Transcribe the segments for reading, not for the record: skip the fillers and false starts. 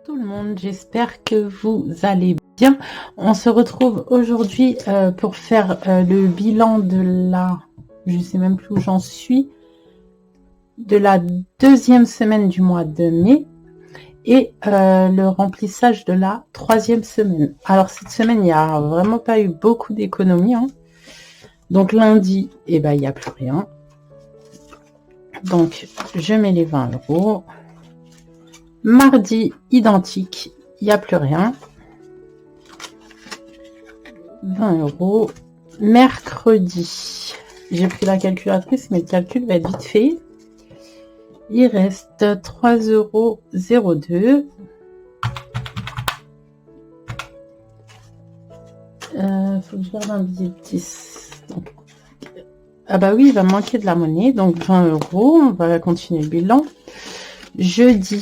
Tout le monde, j'espère que vous allez bien. On se retrouve aujourd'hui pour faire le bilan de la, je sais même plus où j'en suis, de la deuxième semaine du mois de mai et le remplissage de la troisième semaine. Alors cette semaine, il n'y a vraiment pas eu beaucoup d'économies, hein. Donc lundi, eh ben, il n'y a plus rien. Donc je mets les 20 euros. Mardi, identique, il n'y a plus rien. 20 euros. Mercredi, j'ai pris la calculatrice, mais le calcul va être vite fait. Il reste 3,02 euros. Faut que je garde un billet de 10. Donc, ah bah oui, il va me manquer de la monnaie. Donc 20 euros. On va continuer le bilan. Jeudi,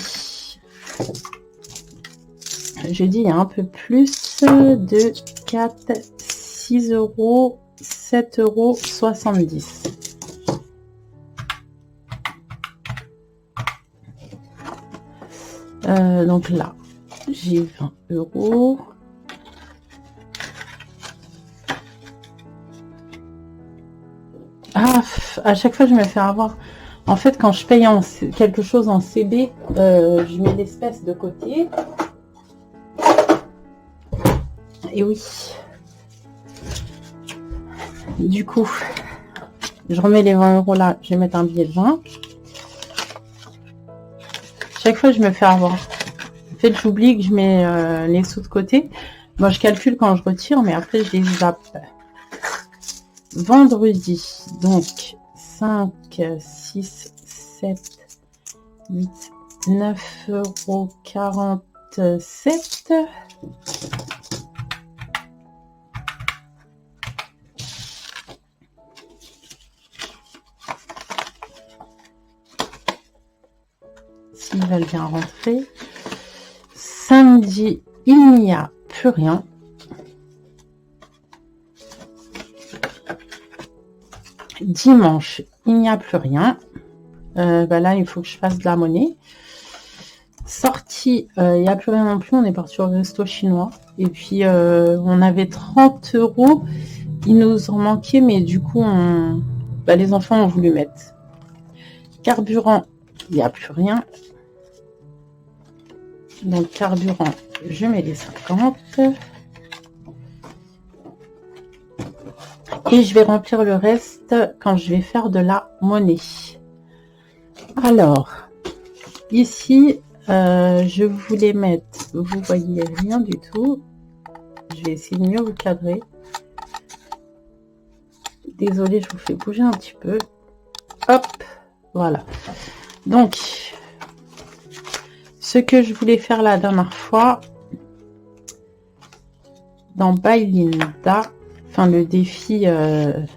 il y a un peu plus de 4, 6 euros, 7,70 euros. Donc là, j'ai 20 euros. Ah, à chaque fois, je me fais avoir. En fait, quand je paye quelque chose en CB, je mets l'espèce de côté. Et oui. Du coup, je remets les 20 euros là. Je vais mettre un billet de 20. Chaque fois, je me fais avoir. En fait, j'oublie que je mets les sous de côté. Moi, je calcule quand je retire, mais après, je les zappe. Vendredi, donc 5, 6, 7, 8, 9,47 euros. S'ils veulent bien rentrer. Samedi, il n'y a plus rien. Dimanche, il n'y a plus rien. Là, il faut que je fasse de la monnaie. Sortie, il n'y a plus rien non plus. On est parti au resto chinois. Et puis, on avait 30 euros. Il nous en manquait, mais du coup, les enfants ont voulu mettre. Carburant, il n'y a plus rien. Donc, carburant, je mets les 50. Et je vais remplir le reste quand je vais faire de la monnaie. Alors, ici, je voulais mettre, vous voyez rien du tout. Je vais essayer de mieux vous cadrer. Désolée, je vous fais bouger un petit peu. Hop, voilà. Donc, ce que je voulais faire la dernière fois, dans By Linda, enfin le défi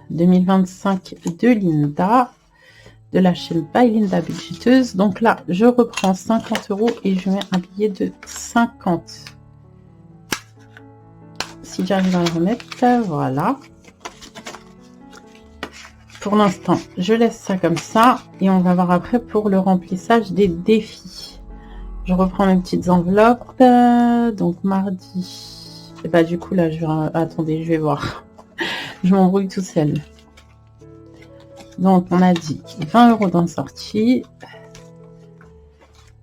2025 de Linda, de la chaîne By Linda Budgeteuse. Donc là, je reprends 50 euros et je mets un billet de 50. Si j'arrive à le remettre, voilà. Pour l'instant, je laisse ça comme ça et on va voir après pour le remplissage des défis. Je reprends mes petites enveloppes. Donc mardi. Et bah du coup là, attendez, je vais voir. Je m'embrouille toute seule. Donc on a dit 20 euros dans sortie.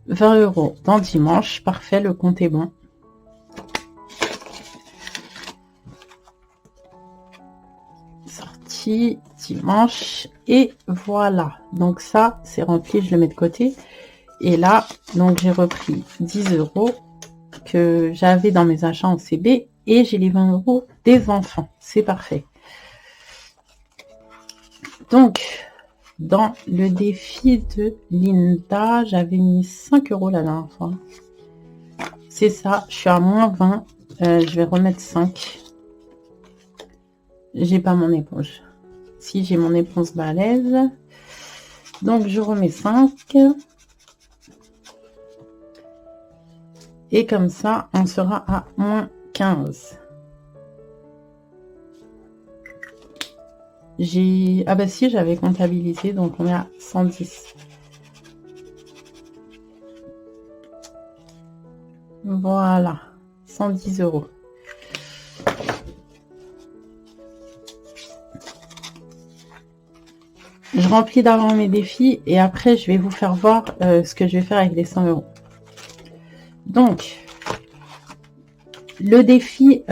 20 euros dans dimanche. Parfait, le compte est bon. Sortie dimanche. Et voilà. Donc ça, c'est rempli. Je le mets de côté. Et là, donc j'ai repris 10 euros que j'avais dans mes achats en CB. Et j'ai les 20 euros des enfants. C'est parfait. Donc, dans le défi de Linda, j'avais mis 5 euros la dernière fois. C'est ça, je suis à moins 20. Je vais remettre 5. J'ai pas mon éponge. Si, j'ai mon éponge balèze. Donc, je remets 5. Et comme ça, on sera à moins 15. Ah bah si, j'avais comptabilisé, donc on est à 110. Voilà, 110 €. Je remplis d'avant mes défis et après je vais vous faire voir ce que je vais faire avec les 100 €. Donc, le défi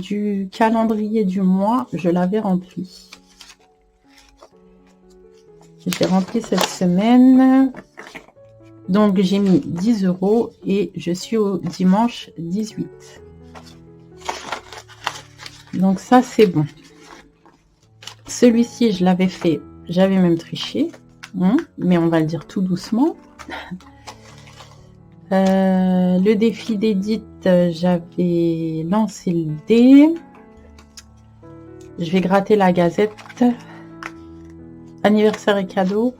du calendrier du mois, je l'avais rempli. J'ai rempli cette semaine. Donc, j'ai mis 10 € et je suis au dimanche 18. Donc, ça, c'est bon. Celui-ci, je l'avais fait. J'avais même triché. Mais on va le dire tout doucement. Le défi d'Edith, j'avais lancé le dé. Je vais gratter la gazette. Anniversaire et cadeau.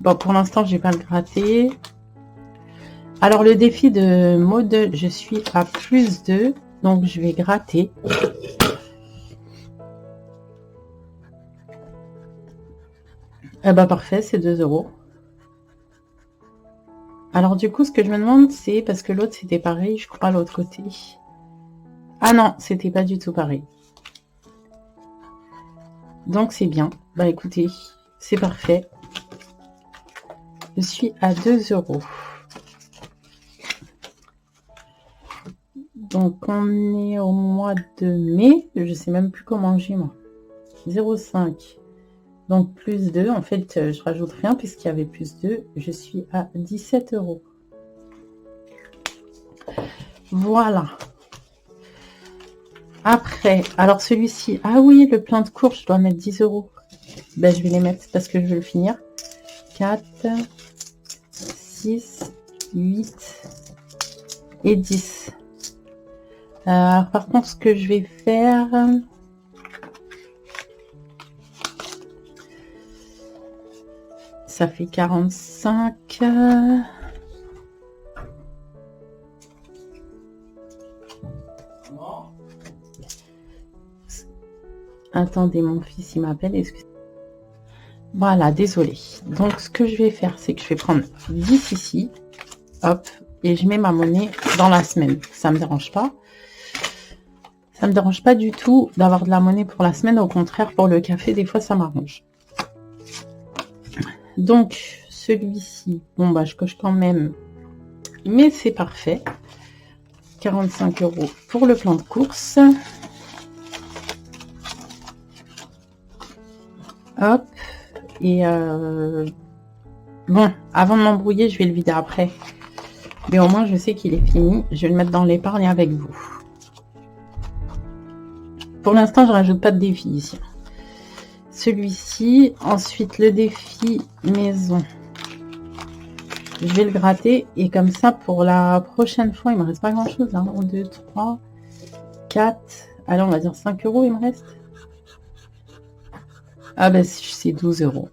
Bon, pour l'instant, je vais pas le gratter. Alors, le défi de mode, je suis à +2. Donc, je vais gratter. Bah, parfait, c'est 2 €. Alors, du coup, ce que je me demande, c'est parce que l'autre, c'était pareil, je crois, à l'autre côté. Ah non, c'était pas du tout pareil. Donc, c'est bien. Bah, écoutez, c'est parfait. Je suis à 2 €. Donc, on est au mois de mai. Je sais même plus comment j'ai, moi. 0,5. Donc, +2. En fait, je rajoute rien puisqu'il y avait +2. Je suis à 17 €. Voilà. Après, alors celui-ci. Ah oui, le plein de courses, je dois mettre 10 €. Ben, je vais les mettre parce que je veux le finir. 4, 6, 8 et 10. Par contre, ce que je vais faire... Ça fait 45. Attendez, mon fils, il m'appelle. Excusez. Voilà, désolé. Donc, ce que je vais faire, c'est que je vais prendre 10 ici. Hop. Et je mets ma monnaie dans la semaine. Ça me dérange pas. Ça me dérange pas du tout d'avoir de la monnaie pour la semaine. Au contraire, pour le café, des fois, ça m'arrange. Donc, celui-ci, bon, bah, je coche quand même. Mais c'est parfait. 45 € pour le plan de course. Hop. Et bon, avant de m'embrouiller, je vais le vider après. Mais au moins, je sais qu'il est fini. Je vais le mettre dans l'épargne avec vous. Pour l'instant, je rajoute pas de défi ici. Celui-ci. Ensuite, le défi maison. Je vais le gratter. Et comme ça, pour la prochaine fois, il me reste pas grand-chose. 1, 2, 3, 4. Allez, on va dire 5 € il me reste. Ah ben, c'est 12 €.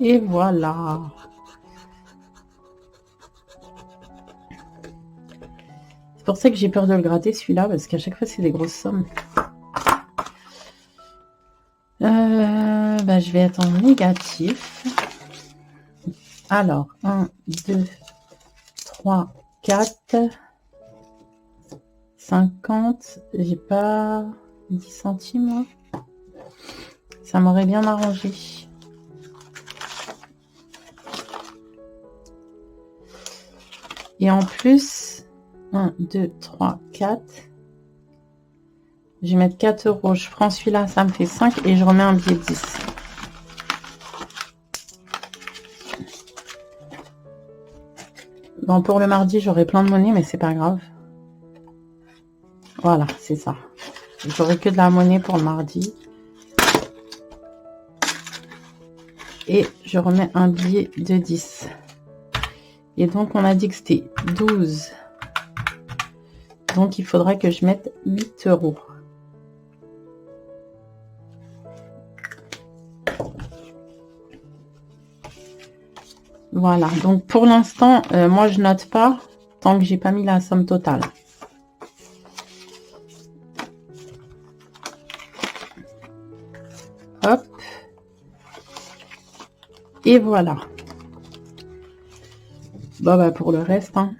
Et voilà. C'est pour ça que j'ai peur de le gratter celui-là, parce qu'à chaque fois, c'est des grosses sommes. Je vais être en négatif. Alors, 1, 2, 3, 4, 50. J'ai pas 10 centimes, moi. Ça m'aurait bien arrangé. Et en plus, 1, 2, 3, 4. Je vais mettre 4 €. Je prends celui-là, ça me fait 5 et je remets un billet de 10. Bon, pour le mardi, j'aurai plein de monnaie, mais c'est pas grave. Voilà, c'est ça. J'aurai que de la monnaie pour le mardi. Et je remets un billet de 10. Et donc, on a dit que c'était 12. Donc, il faudra que je mette 8 €. Voilà. Donc, pour l'instant, moi, je note pas tant que j'ai pas mis la somme totale. Hop. Et voilà. Bon, bah, pour le reste, hein.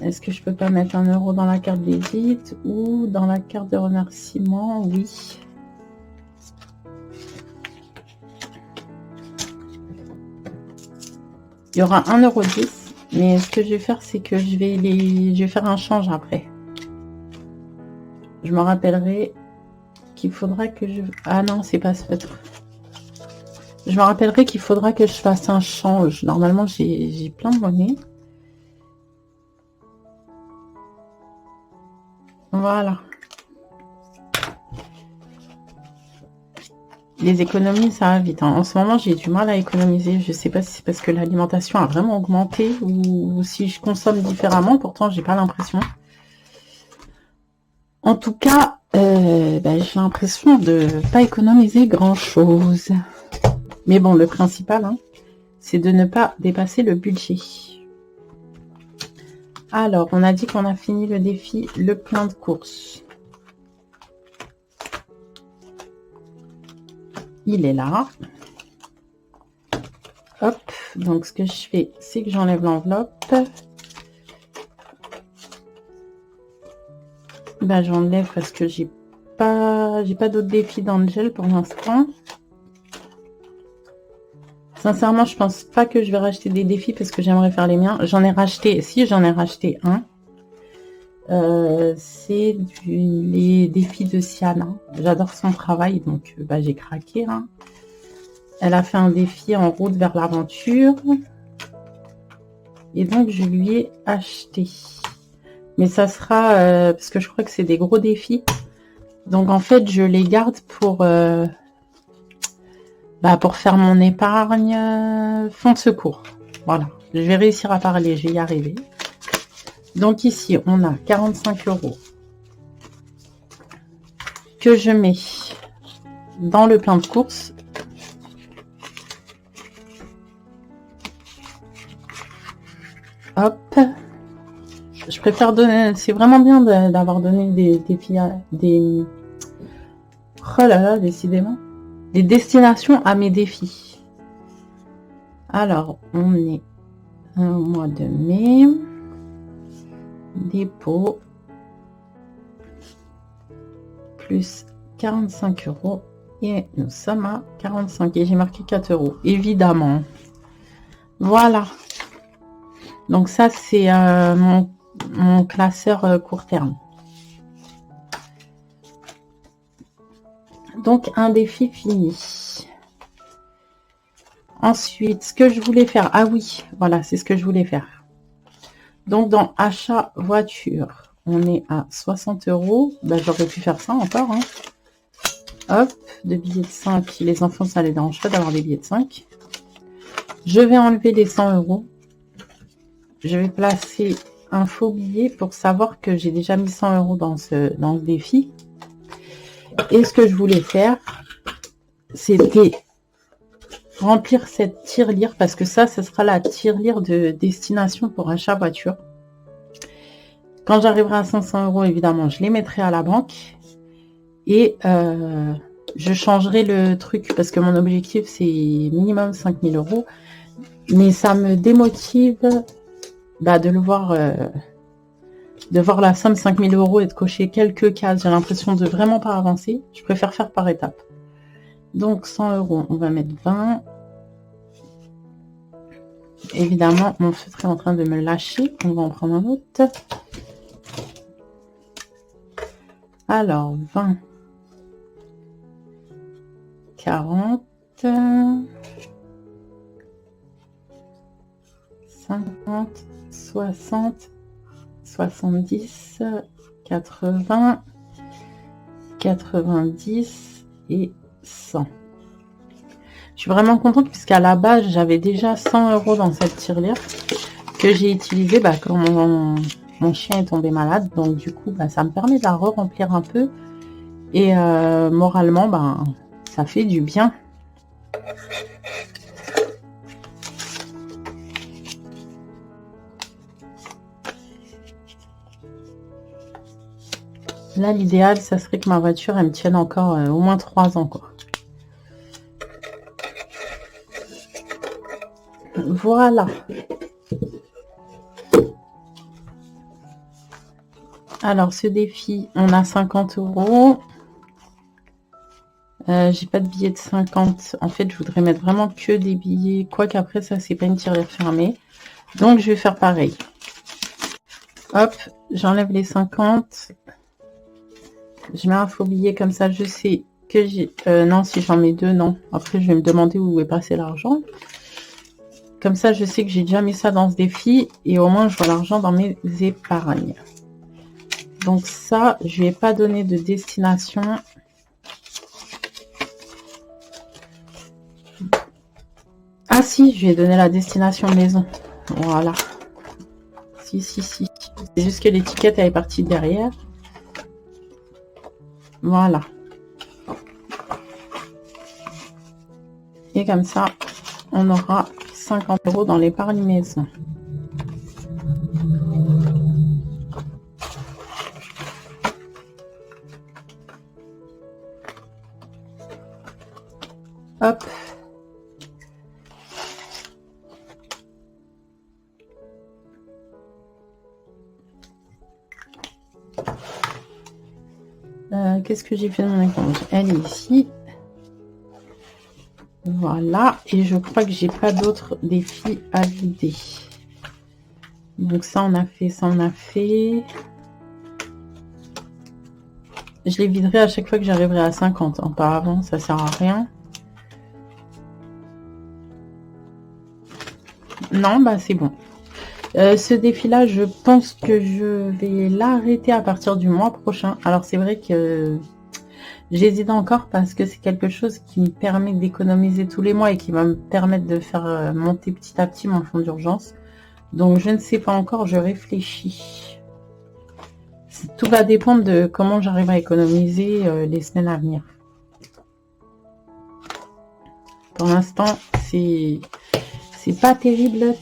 Est-ce que je peux pas mettre 1 € dans la carte visite ou dans la carte de remerciement? Oui. Il y aura 1,10 €, mais ce que je vais faire, c'est que je vais faire un change après. Je me rappellerai qu'il faudra que je... Ah non, c'est pas ce feutre. Je me rappellerai qu'il faudra que je fasse un change. Normalement, j'ai plein de monnaie. Voilà. Les économies, ça va vite. Hein. En ce moment, j'ai du mal à économiser. Je sais pas si c'est parce que l'alimentation a vraiment augmenté ou si je consomme différemment. Pourtant, j'ai pas l'impression. En tout cas, j'ai l'impression de pas économiser grand-chose. Mais bon, le principal, hein, c'est de ne pas dépasser le budget. Alors, on a dit qu'on a fini le défi, le plein de courses. Il est là. Hop, donc ce que je fais, c'est que j'enlève l'enveloppe. Ben, j'enlève parce que j'ai pas d'autres défis d'Angel pour l'instant. Sincèrement, je pense pas que je vais racheter des défis parce que j'aimerais faire les miens. J'en ai racheté, si j'en ai racheté un. C'est les défis de Siana. J'adore son travail, donc j'ai craqué. Hein. Elle a fait un défi en route vers l'aventure. Et donc, je lui ai acheté. Mais ça sera... parce que je crois que c'est des gros défis. Donc, en fait, je les garde pour faire mon épargne fonds de secours. Voilà. Je vais réussir à parler, je vais y arriver. Donc ici, on a 45 € que je mets dans le plein de courses. Hop. Je préfère donner... C'est vraiment bien d'avoir donné des défis à des... Oh là là, décidément. Des destinations à mes défis. Alors, on est au mois de mai. Dépôt. Plus 45 €. Et nous sommes à 45. Et j'ai marqué 4 €. Évidemment. Voilà. Donc ça, c'est mon classeur court terme. Donc, un défi fini. Ensuite, ce que je voulais faire. Ah oui, voilà, c'est ce que je voulais faire. Donc, dans achat voiture, on est à 60 €. J'aurais pu faire ça encore. Hein. Hop, de billets de 5. Les enfants, ça les dérange pas d'avoir des billets de 5. Je vais enlever les 100 €. Je vais placer un faux billet pour savoir que j'ai déjà mis 100 € dans ce défi. Et ce que je voulais faire, c'était remplir cette tirelire parce que ça, ce sera la tirelire de destination pour achat voiture. Quand j'arriverai à 500 €, évidemment, je les mettrai à la banque et je changerai le truc parce que mon objectif, c'est minimum 5000 €. Mais ça me démotive de le voir, de voir la somme 5000 € et de cocher quelques cases. J'ai l'impression de vraiment pas avancer. Je préfère faire par étapes. Donc 100 €, on va mettre 20. Évidemment, mon feutre est en train de me lâcher. On va en prendre un autre. Alors, 20, 40, 50, 60, 70, 80, 90 et 100. Je suis vraiment contente puisqu'à la base, j'avais déjà 100 € dans cette tirelire que j'ai utilisée quand mon chien est tombé malade. Donc, du coup, ça me permet de la re-remplir un peu. Et moralement, ça fait du bien. Là, l'idéal, ça serait que ma voiture, elle me tienne encore au moins 3 ans, quoi. Voilà. Alors, ce défi, on a 50 €. J'ai pas de billets de 50. En fait, je voudrais mettre vraiment que des billets. Quoique après, ça, c'est pas une tirelire fermée. Donc, je vais faire pareil. Hop, j'enlève les 50. Je mets un faux billet comme ça, je sais que j'ai... non, si j'en mets 2, non. Après, je vais me demander où est passé l'argent. Comme ça, je sais que j'ai déjà mis ça dans ce défi. Et au moins, je vois l'argent dans mes épargnes. Donc ça, je vais pas donner de destination. Ah si, je vais donner la destination maison. Voilà. Si. C'est juste que l'étiquette, elle est partie derrière. Voilà. Et comme ça, on aura 50 € dans l'épargne maison. Hop. Qu'est-ce que j'ai fait dans mon éponge? Elle est ici. Voilà. Et je crois que j'ai pas d'autres défis à vider. Donc ça, on a fait, ça, on a fait. Je les viderai à chaque fois que j'arriverai à 50. Hein. Pas avant, ça sert à rien. Non, bah c'est bon. Ce défi-là, je pense que je vais l'arrêter à partir du mois prochain. Alors c'est vrai que j'hésite encore parce que c'est quelque chose qui me permet d'économiser tous les mois et qui va me permettre de faire monter petit à petit mon fonds d'urgence. Donc je ne sais pas encore, je réfléchis. Tout va dépendre de comment j'arrive à économiser les semaines à venir. Pour l'instant, c'est pas terrible.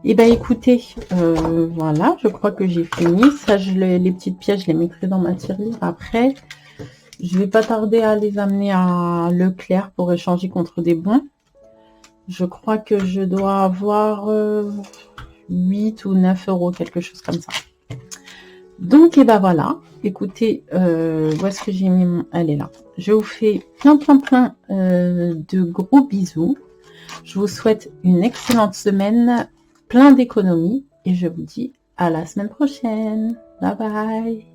Et ben écoutez, voilà, je crois que j'ai fini. Ça, les petites pièces, je les mettrai dans ma tirelire après. Je vais pas tarder à les amener à Leclerc pour échanger contre des bons. Je crois que je dois avoir 8 ou 9 €, quelque chose comme ça. Donc, et ben voilà. Écoutez, où est-ce que j'ai mis mon... Elle est là. Je vous fais plein de gros bisous. Je vous souhaite une excellente semaine, plein d'économies. Et je vous dis à la semaine prochaine. Bye bye.